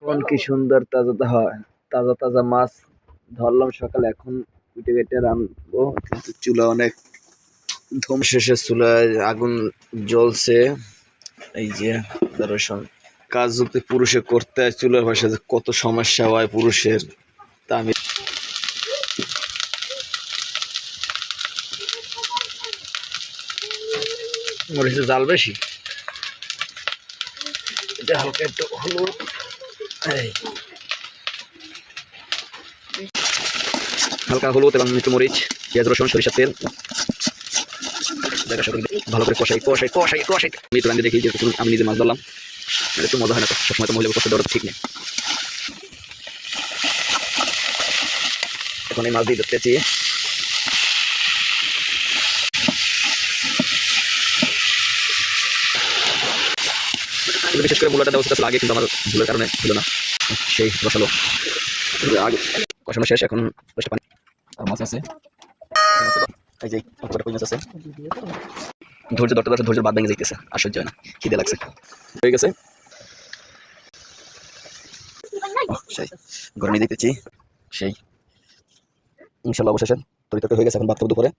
কোন কি সুন্দর তাজা হয়, তাজা তাজা মাছ ধরলাম সকালে। এখন কুটে কেটে রানবো, কিন্তু চুলা অনেক ধুম শেষে চুলায় আগুন জ্বলছে। এই যে রসুন কাজ যদি পুরুষে করতে হয় চুলার পাশে যে কত সমস্যা হয় পুরুষের, তা আমি মরিচে জাল বেশি, এটা হালকা একটু হলুদ, এই হালকা হলুদ এবং একটু মরিচ, পেঁয়াজ রসুন সরিষার তেল ভালো করে কষাই কষাই কষাই কষাই আমি তো রান্ধে দেখি যে আমি নিজে মাছ ধরলাম, একটু মজা হয় না। তো সবসময় তো মহিলা কষ্ট দেওয়ার ঠিক নেই। এখন এই মাছ দিয়ে ধরতেছি, বিশেষ করে মূলাটা দেওয়া উচিত আগে, কিন্তু আমার ভুলের কারণে ছিল না। সেই রসালো আগে কষানো শেষ, এখন পানি আর মাছ আছে। এই যে কই মাছ আছে, ধৈর্য ধরতে ধরতে ধৈর্য বাদ ভেঙে যাইতেছে, আর সহ্য হয় না, খিদে লাগছে। হয়ে গেছে, সেই ঘরে নিয়ে দিতেছি, সেই ইনশাল্লাহ অবশেষে তরিতরকারি হয়ে গেছে। এখন ভাত খাবো দুপুরে।